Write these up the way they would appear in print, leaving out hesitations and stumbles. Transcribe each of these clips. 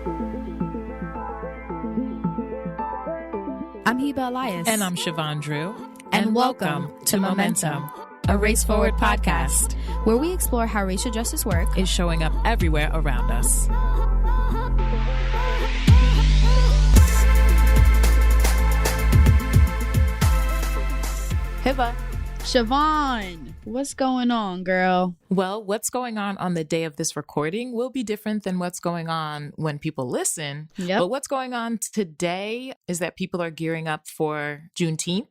I'm Hiba Elias. And I'm Chevon Drew. And welcome to Momentum, a Race Forward podcast, where we explore how racial justice work is showing up everywhere around us. Hiba. Chevon, what's going on, girl? Well, what's going on the day of this recording will be different than what's going on when people listen. Yep. But what's going on today is that people are gearing up for Juneteenth.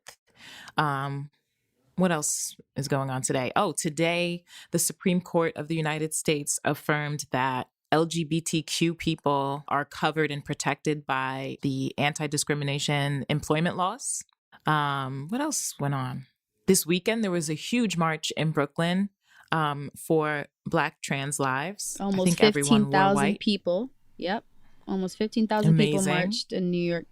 What else is going on today? Oh, today, the Supreme Court of the United States affirmed that LGBTQ people are covered and protected by the anti-discrimination employment laws. What else went on? This weekend, there was a huge march in Brooklyn for Black trans lives. Almost 15,000 people. Yep. Almost 15,000 people marched in New York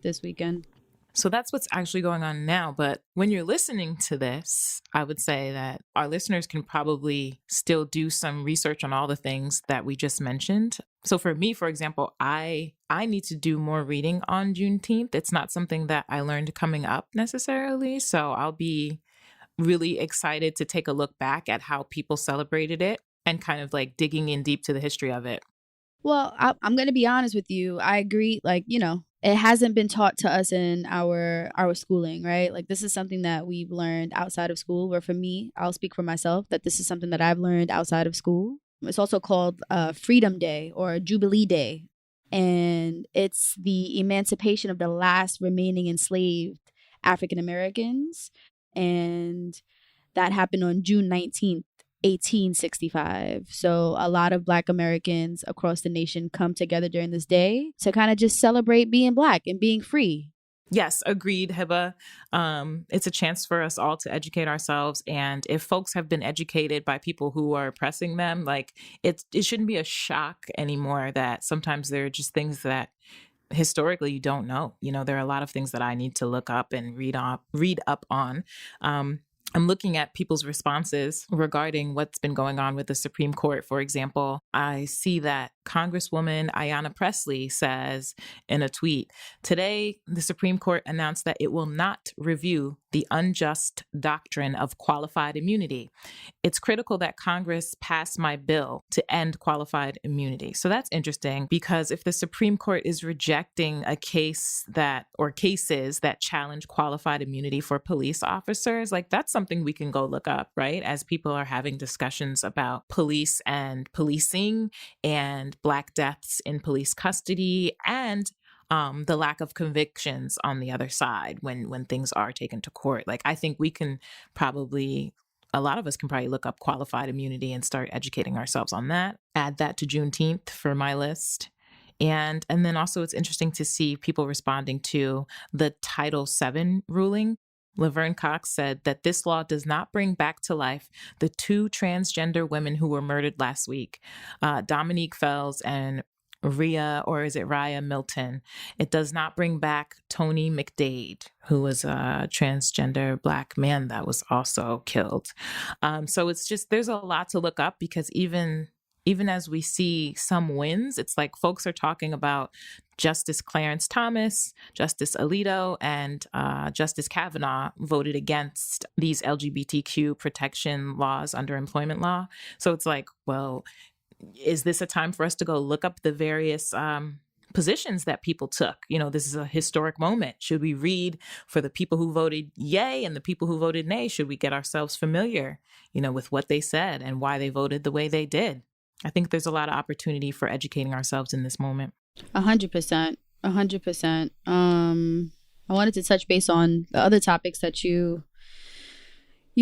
this weekend. So that's what's actually going on now. But when you're listening to this, I would say that our listeners can probably still do some research on all the things that we just mentioned. So for me, for example, I need to do more reading on Juneteenth. It's not something that I learned coming up necessarily. So I'll be really excited to take a look back at how people celebrated it and kind of like digging in deep to the history of it. Well, I'm going to be honest with you. I agree. It hasn't been taught to us in our schooling, right? Like, this is something that we've learned outside of school, where for me, I'll speak for myself, that this is something that I've learned outside of school. It's also called Freedom Day or Jubilee Day. And it's the emancipation of the last remaining enslaved African Americans. And that happened on June 19th. 1865. So a lot of Black Americans across the nation come together during this day to kind of just celebrate being Black and being free. Yes, agreed, Hiba. It's a chance for us all to educate ourselves. And if folks have been educated by people who are oppressing them, like it shouldn't be a shock anymore that sometimes there are just things that historically you don't know. You know, there are a lot of things that I need to look up and read up on. I'm looking at people's responses regarding what's been going on with the Supreme Court. For example, I see that Congresswoman Ayanna Pressley says in a tweet, "Today, the Supreme Court announced that it will not review the unjust doctrine of qualified immunity. It's critical that Congress pass my bill to end qualified immunity." So that's interesting, because if the Supreme Court is rejecting a case or cases that challenge qualified immunity for police officers, like that's something we can go look up, right? As people are having discussions about police and policing and Black deaths in police custody and the lack of convictions on the other side when things are taken to court. Like, I think a lot of us can probably look up qualified immunity and start educating ourselves on that. Add that to Juneteenth for my list. And then also it's interesting to see people responding to the Title VII ruling. Laverne Cox said that this law does not bring back to life the two transgender women who were murdered last week, Dominique Fells and Raya Milton. It does not bring back Tony McDade, who was a transgender Black man that was also killed. So it's just, there's a lot to look up, because even as we see some wins, it's like folks are talking about Justice Clarence Thomas, Justice Alito, and Justice Kavanaugh voted against these LGBTQ protection laws under employment law. So it's like, well, is this a time for us to go look up the various positions that people took? You know, this is a historic moment. Should we read for the people who voted yay and the people who voted nay? Should we get ourselves familiar, with what they said and why they voted the way they did? I think there's a lot of opportunity for educating ourselves in this moment. 100%. 100%. I wanted to touch base on the other topics that you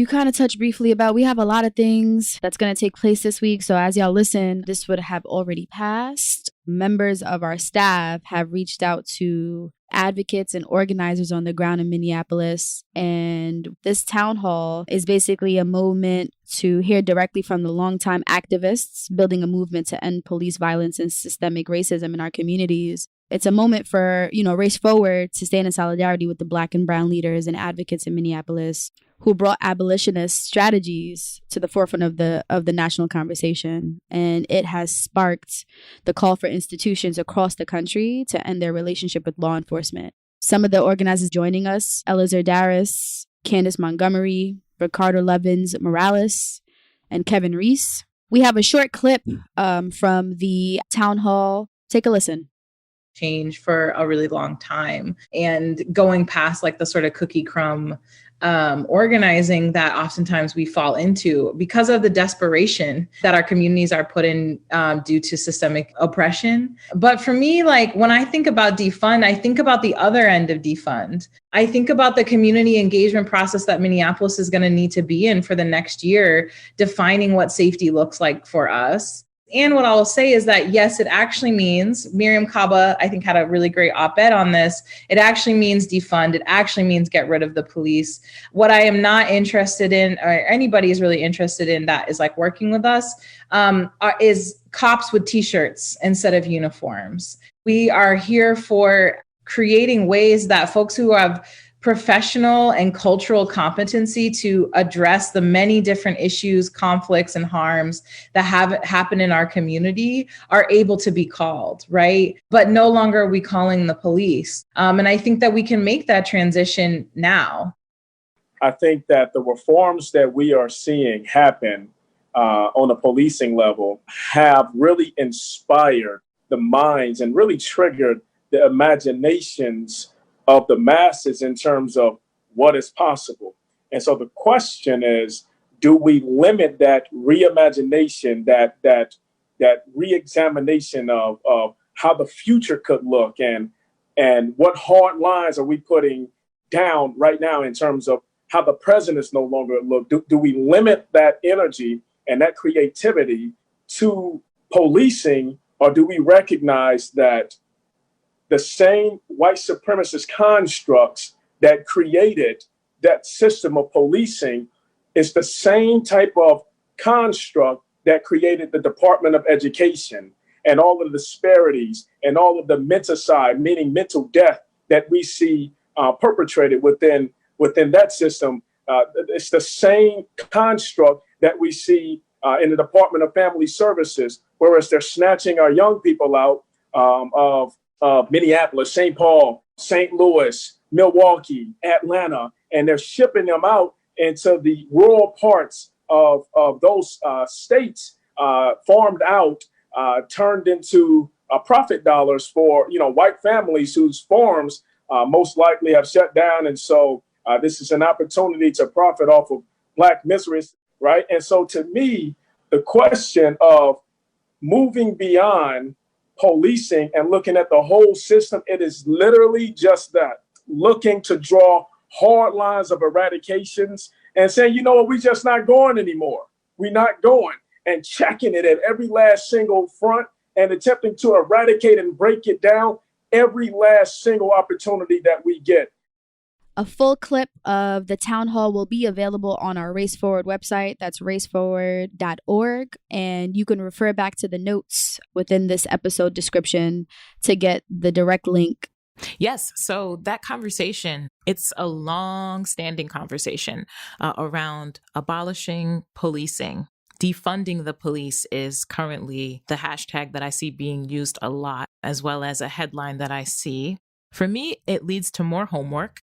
kind of touched briefly about. We have a lot of things that's going to take place this week. So as y'all listen, this would have already passed. Members of our staff have reached out to advocates and organizers on the ground in Minneapolis. And this town hall is basically a moment to hear directly from the longtime activists building a movement to end police violence and systemic racism in our communities. It's a moment for, Race Forward to stand in solidarity with the Black and brown leaders and advocates in Minneapolis who brought abolitionist strategies to the forefront of the national conversation. And it has sparked the call for institutions across the country to end their relationship with law enforcement. Some of the organizers joining us: Elazar Darris, Candace Montgomery, Ricardo Levins Morales, and Kevin Reese. We have a short clip from the town hall. Take a listen. Change for a really long time, and going past like the sort of cookie crumb organizing that oftentimes we fall into because of the desperation that our communities are put in due to systemic oppression. But for me, like when I think about defund, I think about the other end of defund. I think about the community engagement process that Minneapolis is going to need to be in for the next year, defining what safety looks like for us. And what I will say is that, yes, it actually means, Miriam Kaba, I think, had a really great op-ed on this. It actually means defund. It actually means get rid of the police. What I am not interested in, or anybody is really interested in that is like working with us, is cops with T-shirts instead of uniforms. We are here for creating ways that folks who have professional and cultural competency to address the many different issues, conflicts, and harms that have happened in our community are able to be called, right? But no longer are we calling the police. And I think that we can make that transition now. I think that the reforms that we are seeing happen on a policing level have really inspired the minds and really triggered the imaginations of the masses in terms of what is possible. And so the question is, do we limit that reimagination, that re-examination of how the future could look, and what hard lines are we putting down right now in terms of how the present is no longer look? Do we limit that energy and that creativity to policing, or do we recognize that the same white supremacist constructs that created that system of policing is the same type of construct that created the Department of Education and all of the disparities and all of the menticide, meaning mental death, that we see perpetrated within that system? It's the same construct that we see in the Department of Family Services, whereas they're snatching our young people out of Minneapolis, St. Paul, St. Louis, Milwaukee, Atlanta, and they're shipping them out into the rural parts of those states, farmed out, turned into profit dollars for white families whose farms most likely have shut down. And so this is an opportunity to profit off of Black misery, right? And so to me, the question of moving beyond policing and looking at the whole system, it is literally just that, looking to draw hard lines of eradications and saying, you know what, we're just not going anymore. We're not going, and checking it at every last single front and attempting to eradicate and break it down every last single opportunity that we get. A full clip of the town hall will be available on our Race Forward website. That's raceforward.org. And you can refer back to the notes within this episode description to get the direct link. Yes. So that conversation, it's a long-standing conversation around abolishing policing. Defunding the police is currently the hashtag that I see being used a lot, as well as a headline that I see. For me, it leads to more homework.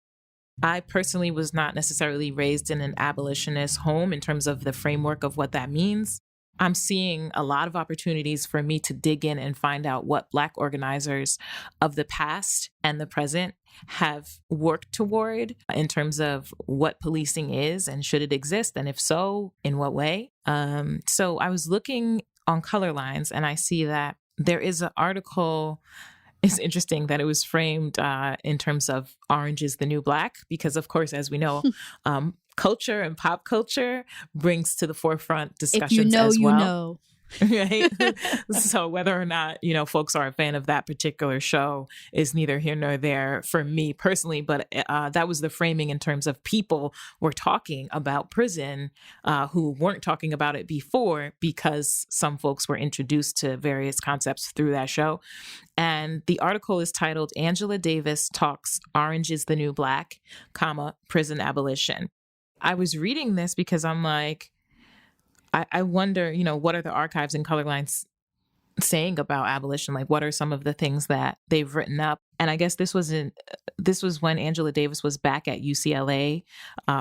I personally was not necessarily raised in an abolitionist home in terms of the framework of what that means. I'm seeing a lot of opportunities for me to dig in and find out what Black organizers of the past and the present have worked toward in terms of what policing is and should it exist, and if so, in what way. So I was looking on Colorlines and I see that there is an article. It's interesting that it was framed in terms of orange is the new black, because, of course, as we know, culture and pop culture brings to the forefront discussions as well. You know. Right? So whether or not, folks are a fan of that particular show is neither here nor there for me personally. But that was the framing in terms of people were talking about prison who weren't talking about it before, because some folks were introduced to various concepts through that show. And the article is titled Angela Davis Talks Orange is the New Black, Prison Abolition. I was reading this because I'm like, I wonder, what are the archives and Colorlines saying about abolition? Like, what are some of the things that they've written up? And I guess this was when Angela Davis was back at UCLA,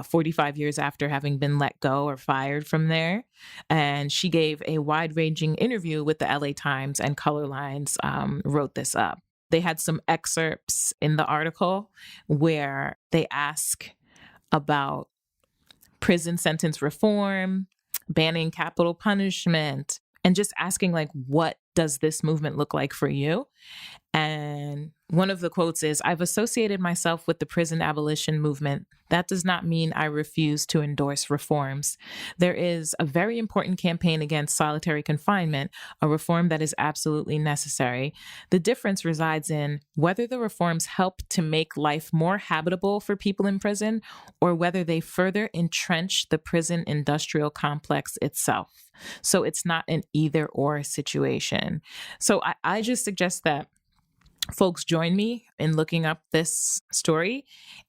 45 years after having been let go or fired from there. And she gave a wide-ranging interview with the LA Times, and Colorlines wrote this up. They had some excerpts in the article where they ask about prison sentence reform, banning capital punishment, and just asking, like, what does this movement look like for you? And one of the quotes is, "I've associated myself with the prison abolition movement. That does not mean I refuse to endorse reforms. There is a very important campaign against solitary confinement, a reform that is absolutely necessary. The difference resides in whether the reforms help to make life more habitable for people in prison, or whether they further entrench the prison industrial complex itself. So it's not an either or situation." So I just suggest that folks join me in looking up this story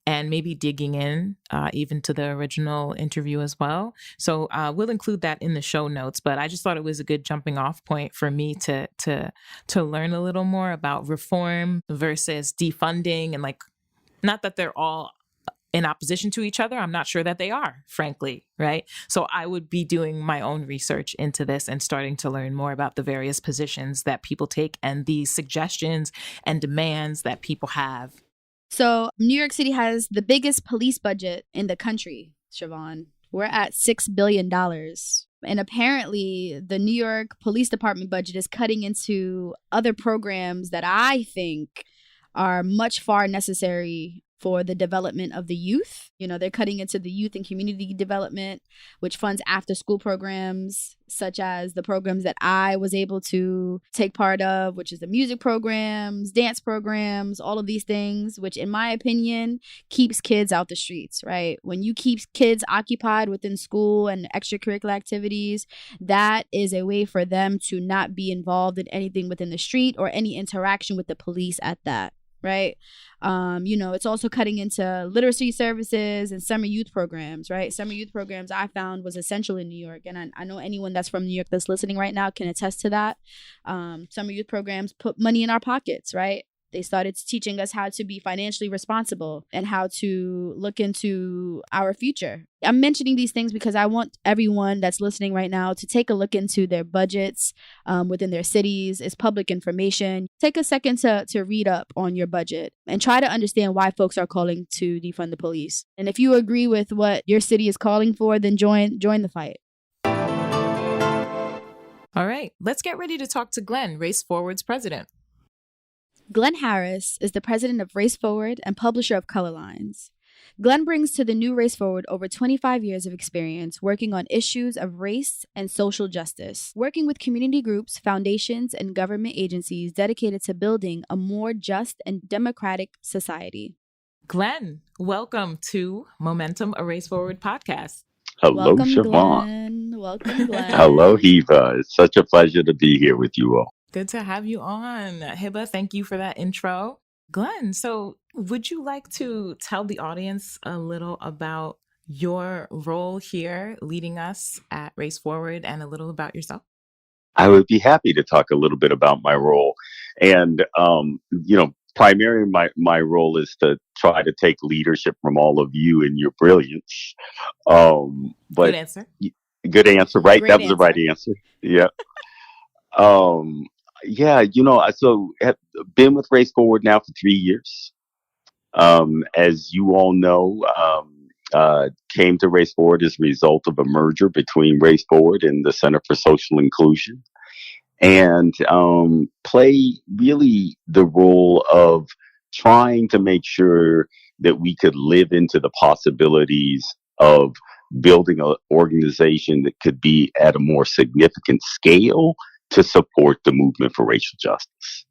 and maybe digging in even to the original interview as well. So we'll include that in the show notes, but I just thought it was a good jumping off point for me to learn a little more about reform versus defunding, and like, not that they're all in opposition to each other. I'm not sure that they are, frankly, right? So I would be doing my own research into this and starting to learn more about the various positions that people take and the suggestions and demands that people have. So New York City has the biggest police budget in the country, Chevon. We're at $6 billion. And apparently the New York Police Department budget is cutting into other programs that I think are much far necessary for the development of the youth. They're cutting into the youth and community development, which funds after school programs, such as the programs that I was able to take part of, which is the music programs, dance programs, all of these things, which in my opinion keeps kids out the streets, right? When you keep kids occupied within school and extracurricular activities, that is a way for them to not be involved in anything within the street or any interaction with the police at that. Right. It's also cutting into literacy services and summer youth programs, right? Summer youth programs I found was essential in New York. And I know anyone that's from New York that's listening right now can attest to that. Summer youth programs put money in our pockets, right? They started teaching us how to be financially responsible and how to look into our future. I'm mentioning these things because I want everyone that's listening right now to take a look into their budgets within their cities. It's public information. Take a second to read up on your budget and try to understand why folks are calling to defund the police. And if you agree with what your city is calling for, then join the fight. All right, let's get ready to talk to Glenn, Race Forward's president. Glenn Harris is the president of Race Forward and publisher of Colorlines. Glenn brings to the new Race Forward over 25 years of experience working on issues of race and social justice, working with community groups, foundations, and government agencies dedicated to building a more just and democratic society. Glenn, welcome to Momentum, a Race Forward podcast. Hello, Welcome, Chevon. Glenn. Welcome, Glenn. Hello, Hiba. It's such a pleasure to be here with you all. Good to have you on. Hiba, thank you for that intro. Glenn, so would you like to tell the audience a little about your role here leading us at Race Forward and a little about yourself? I would be happy to talk a little bit about my role. And, primarily my role is to try to take leadership from all of you and your brilliance. But good answer. Good answer, right? Great That was answer. the right answer. Yeah. So I've been with Race Forward now for 3 years. As you all know, came to Race Forward as a result of a merger between Race Forward and the Center for Social Inclusion, and play really the role of trying to make sure that we could live into the possibilities of building an organization that could be at a more significant scale to support the movement for racial justice.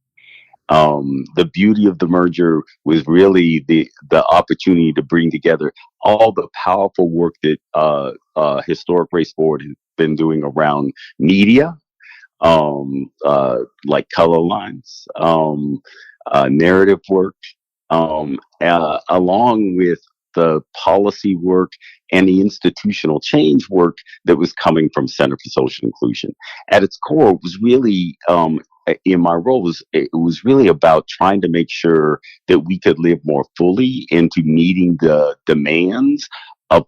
The beauty of the merger was really the opportunity to bring together all the powerful work that Historic Race Forward has been doing around media, like Colorlines, narrative work, along with the policy work and the institutional change work that was coming from Center for Social Inclusion. At its core, it was really, in my role, it was really about trying to make sure that we could live more fully into meeting the demands of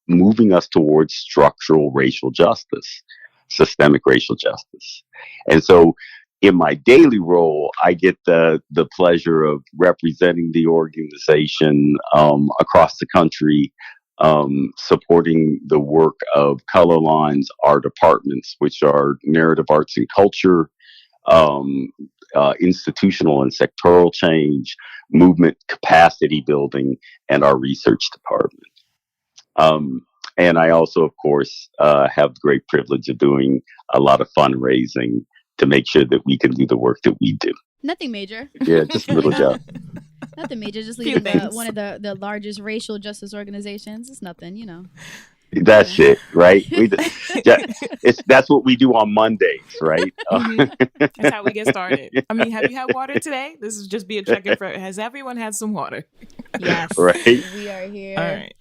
moving us towards structural racial justice, systemic racial justice. And so in my daily role, I get the pleasure of representing the organization across the country, supporting the work of Colorlines, our departments, which are narrative arts and culture, institutional and sectoral change, movement capacity building, and our research department. And I also, of course, have the great privilege of doing a lot of fundraising to make sure that we can do the work that we do. Nothing major. Yeah, just a little job. Nothing major. Just leading one of the largest racial justice organizations. It's nothing, you know. That's it, right? That's what we do on Mondays, right? That's how we get started. I mean, have you had water today? This is just be a check-in for. Has everyone had some water? Yes, right. We are here. All right.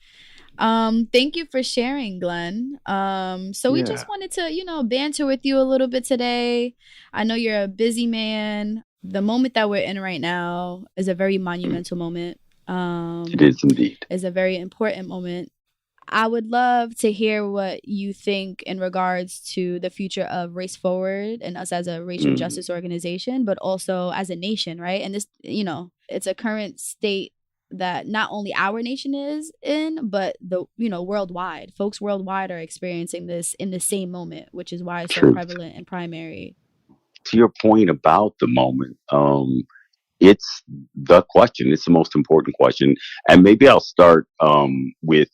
Thank you for sharing, Glenn. So we just wanted to, banter with you a little bit today. I know you're a busy man. The moment that we're in right now is a very monumental moment. It is indeed. It's a very important moment. I would love to hear what you think in regards to the future of Race Forward and us as a racial justice organization, but also as a nation, right? And this, it's a current state that not only our nation is in, but worldwide. Folks worldwide are experiencing this in the same moment, which is why it's so prevalent and primary. To your point about the moment, it's the question. It's the most important question. And maybe I'll start with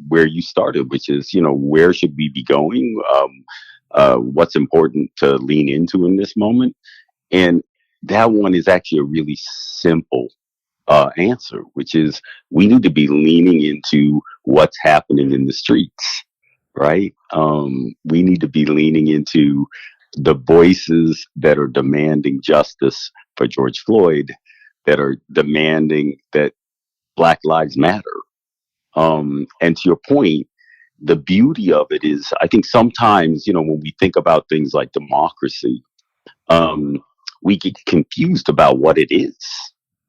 where you started, which is, where should we be going? What's important to lean into in this moment? And that one is actually a really simple answer, which is we need to be leaning into what's happening in the streets, right? We need to be leaning into the voices that are demanding justice for George Floyd, that are demanding that Black Lives Matter. And to your point, the beauty of it is, I think sometimes, when we think about things like democracy, we get confused about what it is.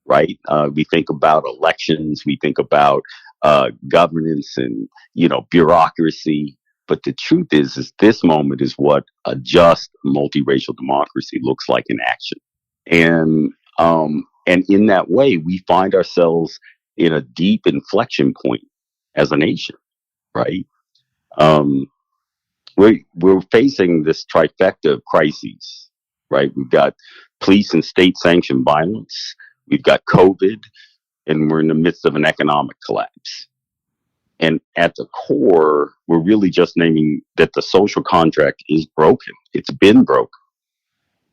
Right? We think about elections, we think about governance and, bureaucracy. But the truth is this moment is what a just multiracial democracy looks like in action. And in that way, we find ourselves in a deep inflection point as a nation, right? We're facing this trifecta of crises, right? We've got police and state sanctioned violence. We've got COVID, and we're in the midst of an economic collapse. And at the core, we're really just naming that the social contract is broken. It's been broken.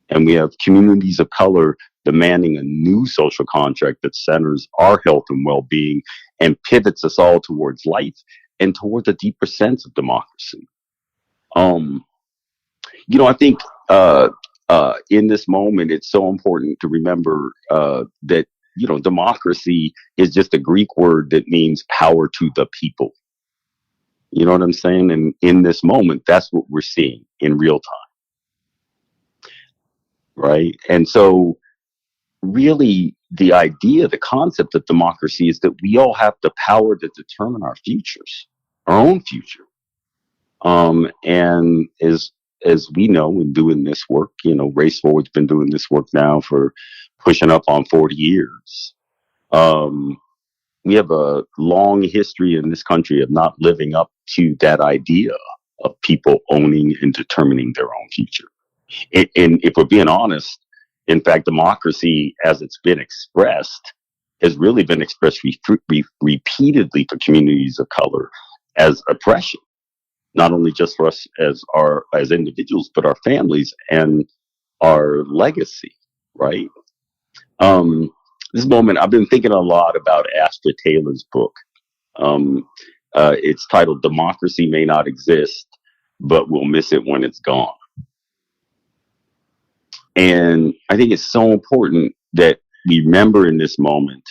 And we have communities of color demanding a new social contract that centers our health and well-being and pivots us all towards life and towards a deeper sense of democracy. I think in this moment, it's so important to remember that, democracy is just a Greek word that means power to the people. You know what I'm saying? And in this moment, that's what we're seeing in real time. Right? And so really the idea, the concept of democracy is that we all have the power to determine our futures, our own future. And as we know in doing this work, Race Forward's been doing this work now for pushing up on 40 years. We have a long history in this country of not living up to that idea of people owning and determining their own future. And if we're being honest, in fact, democracy as it's been expressed has really been expressed repeatedly for communities of color as oppression. Not only just for us as individuals, but our families and our legacy, right? This moment, I've been thinking a lot about Astra Taylor's book. It's titled "Democracy May Not Exist, but We'll Miss It When It's Gone." And I think it's so important that we remember in this moment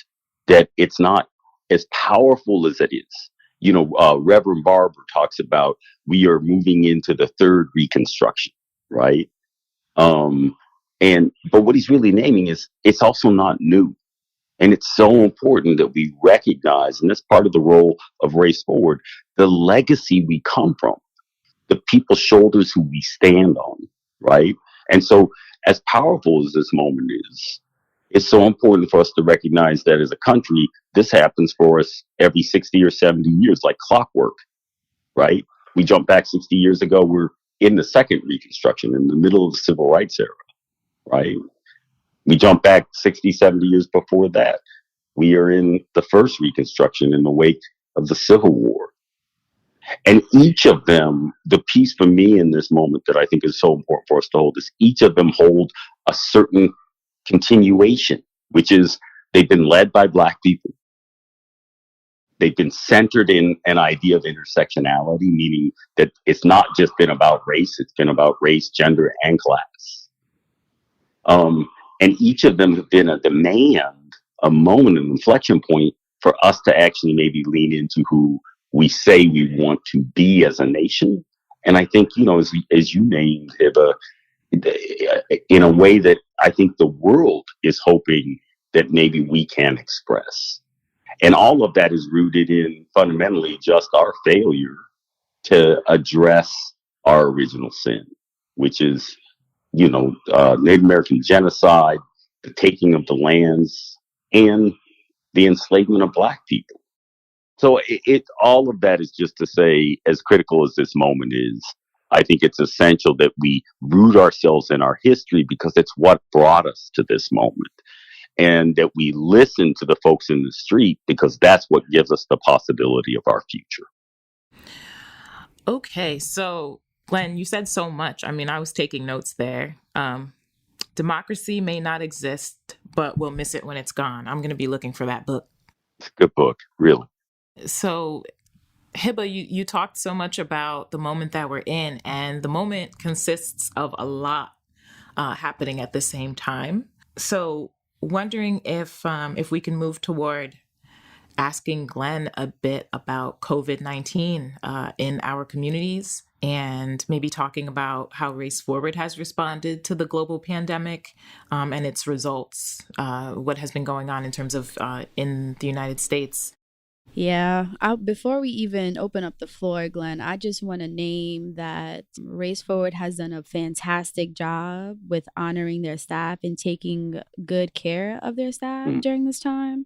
that it's not as powerful as it is, Reverend Barber talks about we are moving into the third Reconstruction, right? Um, but what he's really naming is it's also not new. And it's so important that we recognize, and that's part of the role of Race Forward, the legacy we come from, the people's shoulders who we stand on, right? And so, as powerful as this moment is, it's so important for us to recognize that as a country, this happens for us every 60 or 70 years, like clockwork, right? We jump back 60 years ago, we're in the second Reconstruction, in the middle of the Civil Rights era, right? We jump back 60, 70 years before that. We are in the first Reconstruction in the wake of the Civil War. And each of them, the piece for me in this moment that I think is so important for us to hold is each of them hold a certain continuation, which is they've been led by Black people. They've been centered in an idea of intersectionality, meaning that it's not just been about race, it's been about race, gender, and class. And each of them have been a demand, a moment, an inflection point for us to actually maybe lean into who we say we want to be as a nation. And I think, as you named, Hiba, in a way that I think the world is hoping that maybe we can express. And all of that is rooted in fundamentally just our failure to address our original sin, which is, Native American genocide, the taking of the lands, and the enslavement of Black people. So all of that is just to say, as critical as this moment is, I think it's essential that we root ourselves in our history because it's what brought us to this moment. And that we listen to the folks in the street because that's what gives us the possibility of our future. Okay, so Glenn, you said so much. I mean, I was taking notes there. Democracy may not exist, but we'll miss it when it's gone. I'm going to be looking for that book. It's a good book, really. So, Hiba, you talked so much about the moment that we're in, and the moment consists of a lot happening at the same time. So, wondering if we can move toward asking Glenn a bit about COVID-19 in our communities, and maybe talking about how Race Forward has responded to the global pandemic and its results, what has been going on in terms of in the United States. Yeah, before we even open up the floor, Glenn, I just want to name that Race Forward has done a fantastic job with honoring their staff and taking good care of their staff during this time.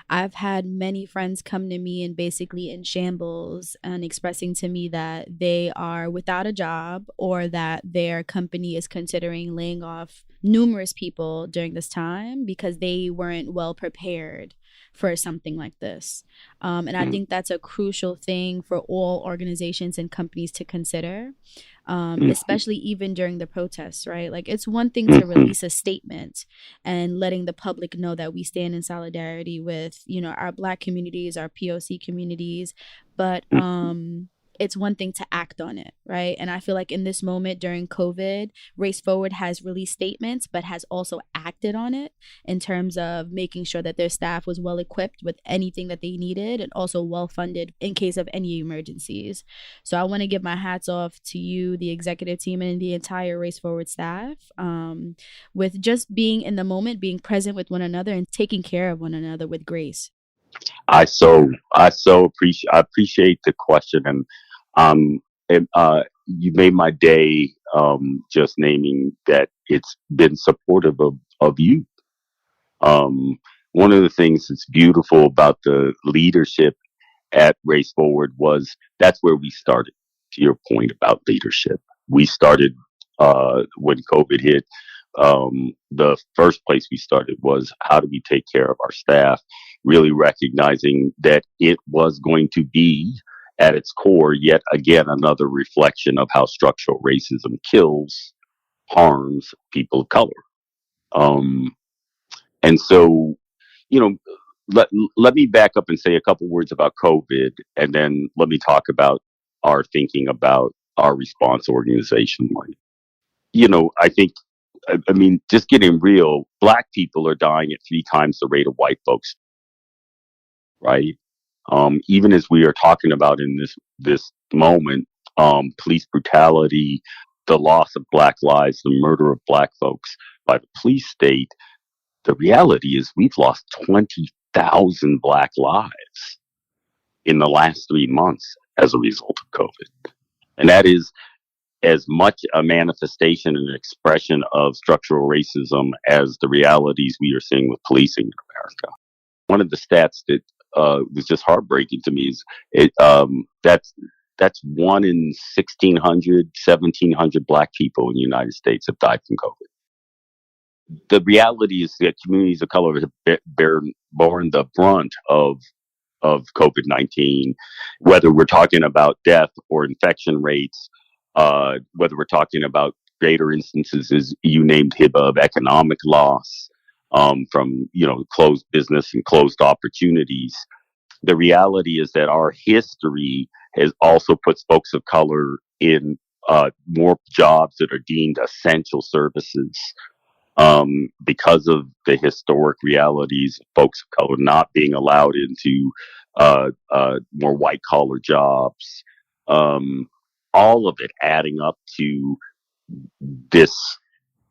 I've had many friends come to me and basically in shambles and expressing to me that they are without a job or that their company is considering laying off numerous people during this time because they weren't well prepared for something like this. And I think that's a crucial thing for all organizations and companies to consider, especially even during the protests, right? Like, it's one thing to release a statement and letting the public know that we stand in solidarity with, our Black communities, our POC communities, but it's one thing to act on it, right? And I feel like in this moment during COVID, Race Forward has released statements, but has also acted on it in terms of making sure that their staff was well equipped with anything that they needed and also well funded in case of any emergencies. So I want to give my hats off to you, the executive team, and the entire Race Forward staff with just being in the moment, being present with one another and taking care of one another with grace. I appreciate the question, and you made my day just naming that it's been supportive of you. One of the things that's beautiful about the leadership at Race Forward was that's where we started. To your point about leadership, we started when COVID hit. The first place we started was how do we take care of our staff, really recognizing that it was going to be at its core yet again another reflection of how structural racism kills, harms people of color. And so, you know, let me back up and say a couple words about COVID, and then let me talk about our thinking about our response organization. I think, I mean, just getting real, Black people are dying at 3 times the rate of white folks, right? Even as we are talking about in this moment, police brutality, the loss of Black lives, the murder of Black folks by the police state, the reality is we've lost 20,000 Black lives in the last 3 months as a result of COVID. And that is as much a manifestation and an expression of structural racism as the realities we are seeing with policing in America. One of the stats that was just heartbreaking to me is that's 1 in 1,600, 1,700 Black people in the United States have died from COVID. The reality is that communities of color have borne the brunt of COVID-19, whether we're talking about death or infection rates, whether we're talking about greater instances, as you named, Hiba, of economic loss from closed business and closed opportunities. The reality is that our history has also put folks of color in more jobs that are deemed essential services because of the historic realities of folks of color not being allowed into more white collar jobs. All of it adding up to this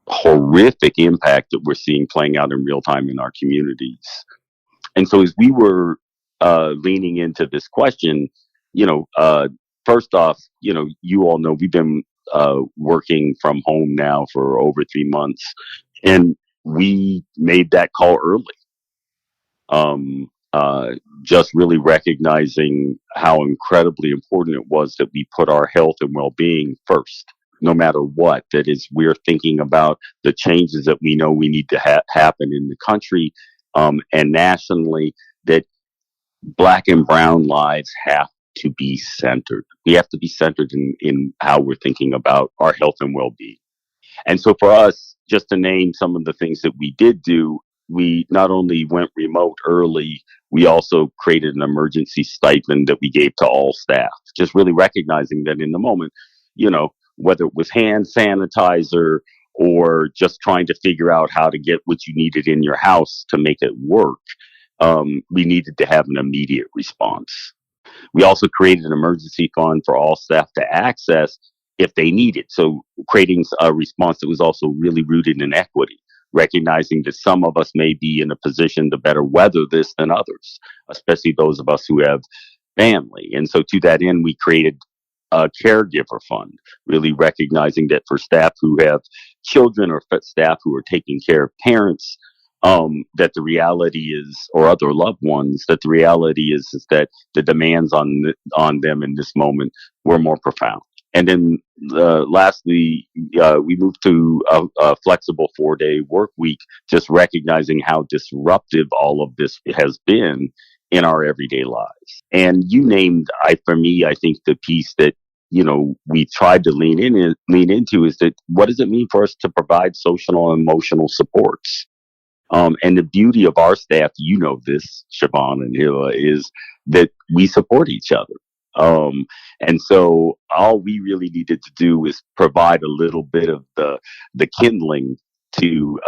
horrific impact that we're seeing playing out in real time in our communities. And so, as we were leaning into this question, first off, you all know we've been working from home now for over 3 months, and we made that call early. Just really recognizing how incredibly important it was that we put our health and well-being first, no matter what. That is, we're thinking about the changes that we know we need to happen in the country and nationally, that Black and brown lives have to be centered. We have to be centered in how we're thinking about our health and well-being. And so for us, just to name some of the things that we did do, we not only went remote early, we also created an emergency stipend that we gave to all staff, just really recognizing that in the moment, whether it was hand sanitizer or just trying to figure out how to get what you needed in your house to make it work, we needed to have an immediate response. We also created an emergency fund for all staff to access if they need it. So creating a response that was also really rooted in equity, recognizing that some of us may be in a position to better weather this than others, especially those of us who have family. And so to that end, we created a caregiver fund, really recognizing that for staff who have children or staff who are taking care of parents, that the reality is, or other loved ones, that the reality is that the demands on them in this moment were more profound. And then lastly, we moved to a flexible 4-day work week, just recognizing how disruptive all of this has been in our everyday lives. And you named, for me, I think the piece that we tried to lean into is that what does it mean for us to provide social and emotional supports? And the beauty of our staff, this, Chevon and Hiba, is that we support each other. And so all we really needed to do was provide a little bit of the kindling to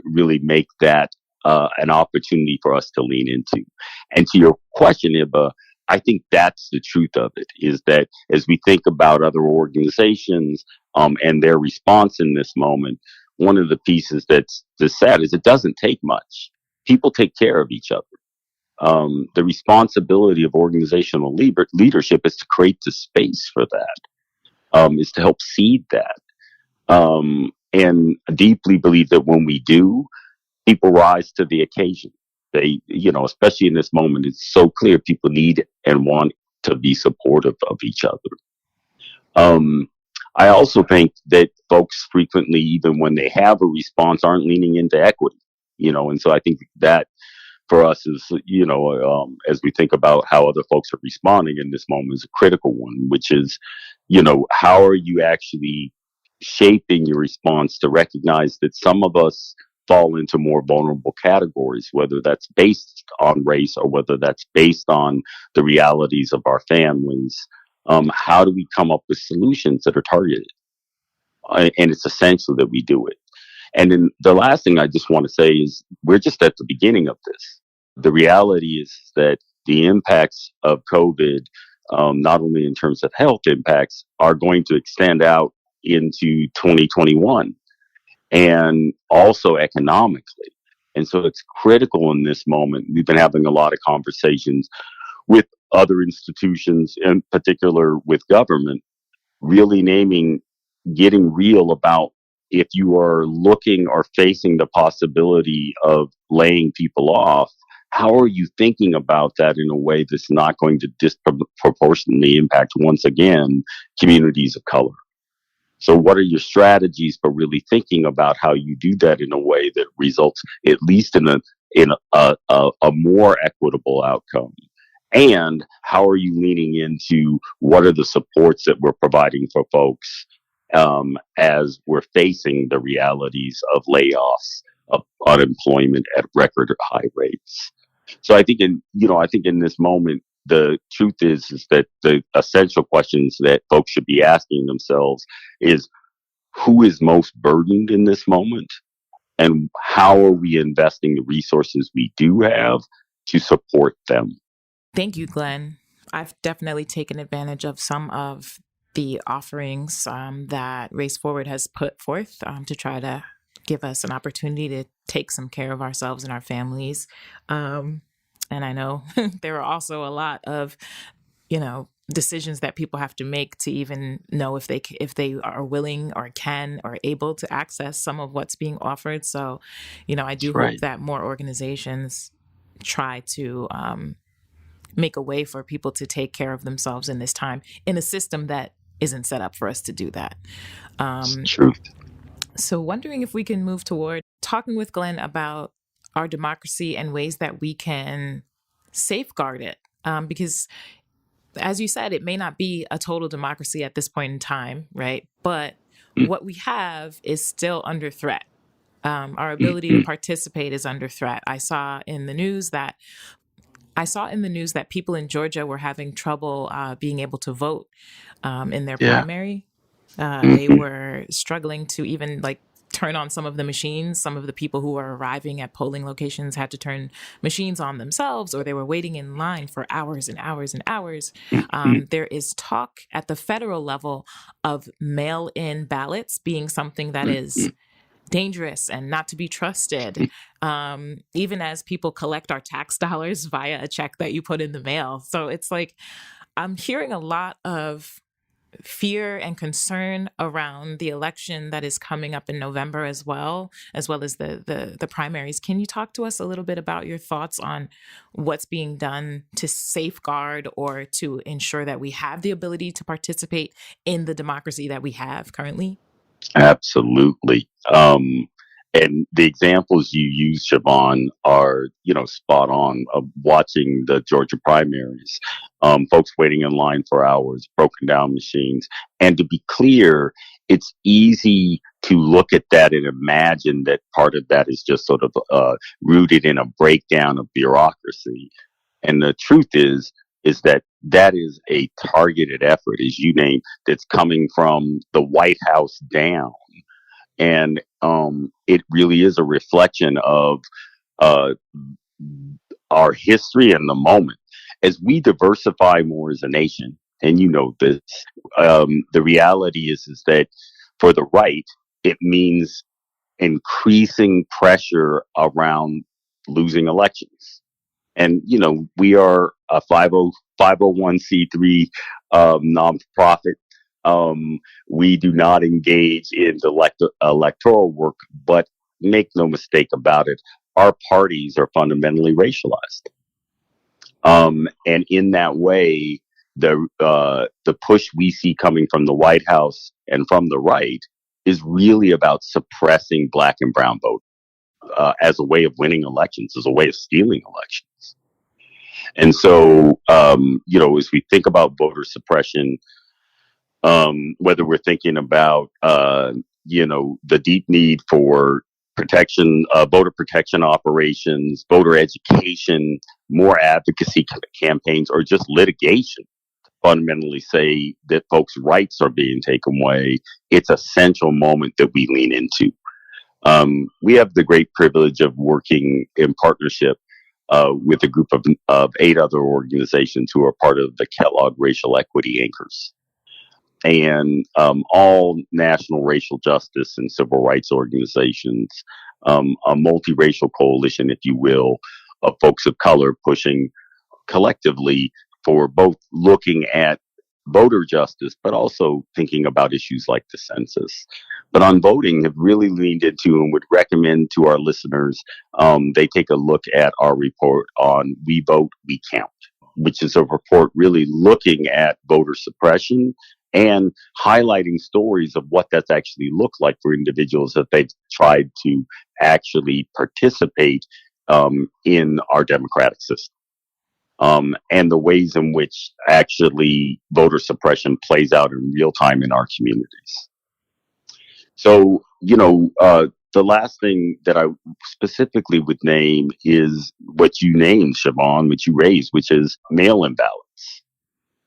really make that an opportunity for us to lean into. And to your question, Hiba, I think that's the truth of it, is that as we think about other organizations and their response in this moment, one of the pieces that's sad is it doesn't take much. People take care of each other. The responsibility of organizational leadership is to create the space for that, is to help seed that. And I deeply believe that when we do, people rise to the occasion. They, especially in this moment, it's so clear people need and want to be supportive of each other. I also think that folks frequently, even when they have a response, aren't leaning into equity, and so I think that for us is, as we think about how other folks are responding in this moment, is a critical one, which is, how are you actually shaping your response to recognize that some of us fall into more vulnerable categories, whether that's based on race or whether that's based on the realities of our families. How do we come up with solutions that are targeted? And it's essential that we do it. And then the last thing I just want to say is we're just at the beginning of this. The reality is that the impacts of COVID, not only in terms of health impacts, are going to extend out into 2021 and also economically. And so it's critical in this moment. We've been having a lot of conversations with other institutions, in particular with government, really getting real about if you are looking or facing the possibility of laying people off, how are you thinking about that in a way that's not going to disproportionately impact, once again, communities of color? So, what are your strategies for really thinking about how you do that in a way that results, at least in a more equitable outcome? And how are you leaning into what are the supports that we're providing for folks as we're facing the realities of layoffs, of unemployment at record high rates? So I think in this moment, the truth is that the essential questions that folks should be asking themselves is who is most burdened in this moment, and how are we investing the resources we do have to support them? Thank you, Glenn. I've definitely taken advantage of some of the offerings that Race Forward has put forth to try to give us an opportunity to take some care of ourselves and our families. And I know there are also a lot of, decisions that people have to make to even know if they are willing or can or able to access some of what's being offered. So, I do hope that more organizations try to make a way for people to take care of themselves in this time in a system that isn't set up for us to do that. Truth. So wondering if we can move toward talking with Glenn about our democracy and ways that we can safeguard it. Because as you said, it may not be a total democracy at this point in time, right? But what we have is still under threat. Our ability to participate is under threat. I saw in the news that people in Georgia were having trouble being able to vote in their primary. They were struggling to even turn on some of the machines. Some of the people who were arriving at polling locations had to turn machines on themselves, or they were waiting in line for hours and hours and hours. There is talk at the federal level of mail-in ballots being something that is dangerous and not to be trusted, even as people collect our tax dollars via a check that you put in the mail. So it's like I'm hearing a lot of fear and concern around the election that is coming up in November as well as the primaries. Can you talk to us a little bit about your thoughts on what's being done to safeguard or to ensure that we have the ability to participate in the democracy that we have currently? Absolutely. And the examples you use, Chevon, are, spot on. Watching the Georgia primaries, folks waiting in line for hours, broken down machines. And to be clear, it's easy to look at that and imagine that part of that is just sort of rooted in a breakdown of bureaucracy. And the truth is that is a targeted effort, as you named, that's coming from the White House down. And it really is a reflection of our history and the moment. As we diversify more as a nation, and this, the reality is that for the right, it means increasing pressure around losing elections. And, we are a 501c3 nonprofit. We do not engage in the electoral work, but make no mistake about it, our parties are fundamentally racialized. And in that way, the push we see coming from the White House and from the right is really about suppressing Black and brown vote as a way of winning elections, as a way of stealing elections. And so, as we think about voter suppression, whether we're thinking about, the deep need for protection, voter protection operations, voter education, more advocacy campaigns, or just litigation, fundamentally say that folks' rights are being taken away, it's a central moment that we lean into. We have the great privilege of working in partnership with a group of 8 other organizations who are part of the Kellogg Racial Equity Anchors. And all national racial justice and civil rights organizations, a multiracial coalition, if you will, of folks of color pushing collectively for both looking at voter justice, but also thinking about issues like the census. But on voting, have really leaned into and would recommend to our listeners they take a look at our report on We Vote, We Count, which is a report really looking at voter suppression and highlighting stories of what that's actually looked like for individuals that they've tried to actually participate in our democratic system. And the ways in which actually voter suppression plays out in real time in our communities. So, the last thing that I specifically would name is what you named, Chevon, which you raised, which is mail-in ballots.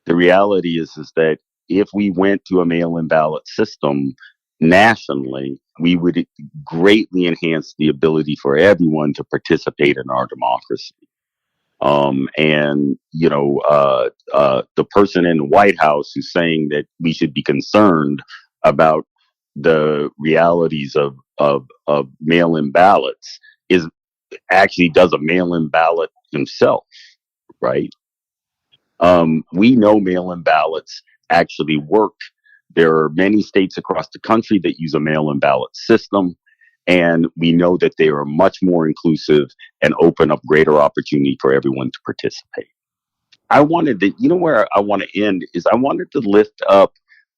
The reality is that if we went to a mail-in ballot system nationally, we would greatly enhance the ability for everyone to participate in our democracy. The person in the White House who's saying that we should be concerned about the realities of mail-in ballots is actually does a mail-in ballot himself, right? We know mail-in ballots actually work. There are many states across the country that use a mail-in ballot system. And we know that they are much more inclusive and open up greater opportunity for everyone to participate. I wanted to, where I want to end is I wanted to lift up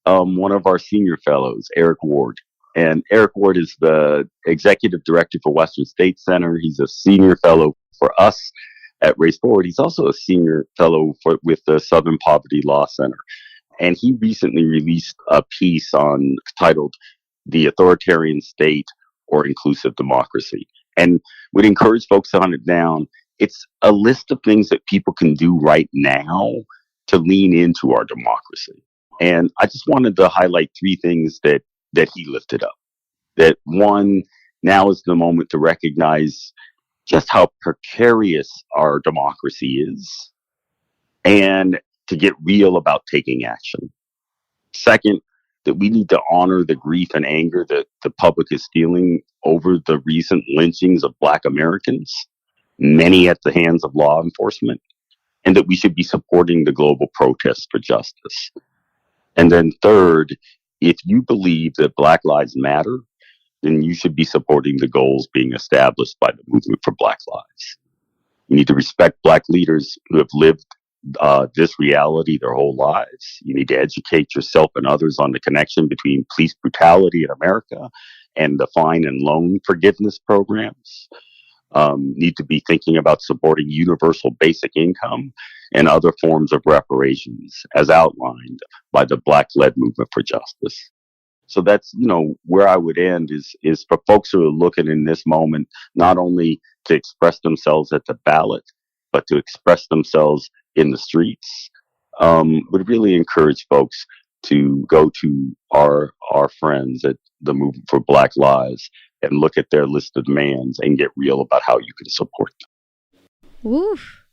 one of our senior fellows, Eric Ward. And Eric Ward is the executive director for Western State Center. He's a senior fellow for us at Race Forward. He's also a senior fellow with the Southern Poverty Law Center. And he recently released a piece titled The Authoritarian State or Inclusive Democracy, and would encourage folks to hunt it down. It's a list of things that people can do right now to lean into our democracy. And I just wanted to highlight 3 things that he lifted up. That one, now is the moment to recognize just how precarious our democracy is and to get real about taking action. Second, that we need to honor the grief and anger that the public is feeling over the recent lynchings of Black Americans, many at the hands of law enforcement, and that we should be supporting the global protests for justice. And then third, if you believe that Black Lives Matter, then you should be supporting the goals being established by the Movement for Black Lives. You need to respect Black leaders who have lived this reality their whole lives. You need to educate yourself and others on the connection between police brutality in America and the fine and loan forgiveness programs. Need to be thinking about supporting universal basic income and other forms of reparations as outlined by the Black-led Movement for Justice. So that's, where I would end is for folks who are looking in this moment, not only to express themselves at the ballot, but to express themselves in the streets. Would really encourage folks to go to our friends at the Movement for Black Lives and look at their list of demands and get real about how you can support them. Oof.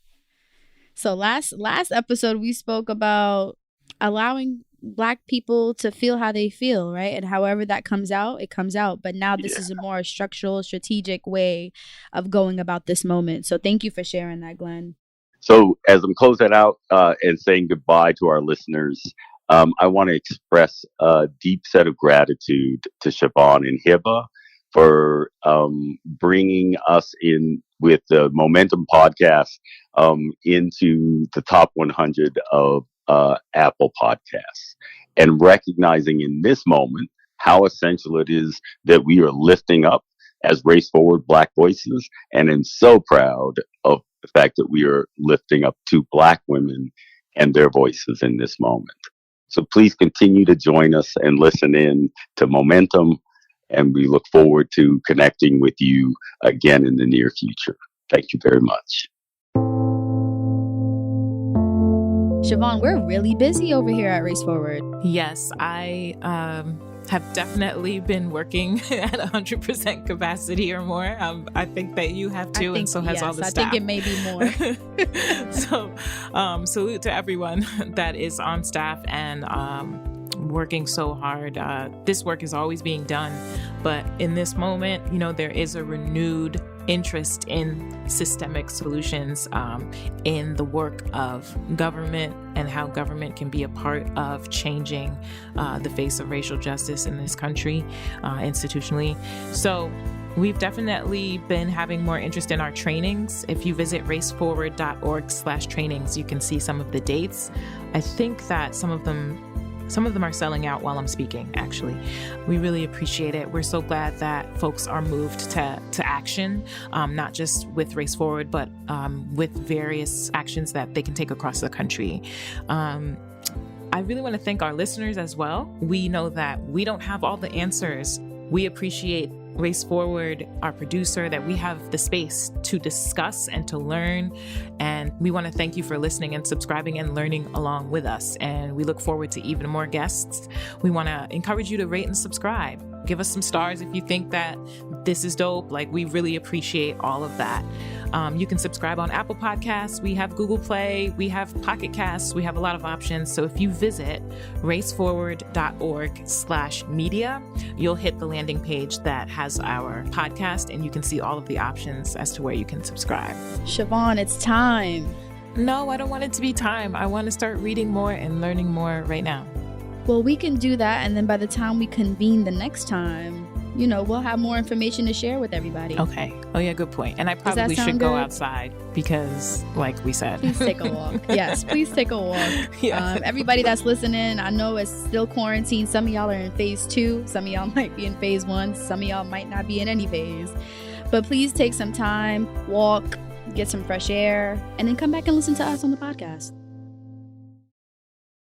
So last episode we spoke about allowing Black people to feel how they feel, right? And however that comes out, it comes out. But now this is a more structural, strategic way of going about this moment. So thank you for sharing that, Glenn. So as I'm closing out and saying goodbye to our listeners, I want to express a deep set of gratitude to Chevon and Hiba for bringing us in with the Momentum podcast into the top 100 of Apple Podcasts, and recognizing in this moment how essential it is that we are lifting up as Race Forward Black voices, and am so proud of the fact that we are lifting up 2 Black women and their voices in this moment. So please continue to join us and listen in to Momentum, and we look forward to connecting with you again in the near future. Thank you very much. Chevon, we're really busy over here at Race Forward. Yes, I have definitely been working at 100% capacity or more. I think that you have too, and so has all the staff. I think it may be more. So, salute to everyone that is on staff and working so hard. This work is always being done, but in this moment, there is a renewed interest in systemic solutions in the work of government and how government can be a part of changing the face of racial justice in this country institutionally. So we've definitely been having more interest in our trainings. If you visit raceforward.org/trainings, you can see some of the dates. I think that some of them are selling out while I'm speaking, actually. We really appreciate it. We're so glad that folks are moved to action, not just with Race Forward, but with various actions that they can take across the country. I really want to thank our listeners as well. We know that we don't have all the answers. We appreciate Race Forward, our producer, that we have the space to discuss and to learn. And we want to thank you for listening and subscribing and learning along with us. And we look forward to even more guests. We want to encourage you to rate and subscribe. Give us some stars if you think that this is dope. We really appreciate all of that. You can subscribe on Apple Podcasts. We have Google Play. We have Pocket Casts. We have a lot of options. So if you visit raceforward.org/media, you'll hit the landing page that has our podcast, and you can see all of the options as to where you can subscribe. Chevon, it's time. No, I don't want it to be time. I want to start reading more and learning more right now. Well, we can do that, and then by the time we convene the next time, we'll have more information to share with everybody. Okay. Oh, yeah, good point. And I probably should go outside because, like we said. Please take a walk. Yes, please take a walk. Yeah. Everybody that's listening, I know it's still quarantine. Some of y'all are in phase 2. Some of y'all might be in phase 1. Some of y'all might not be in any phase. But please take some time, walk, get some fresh air, and then come back and listen to us on the podcast.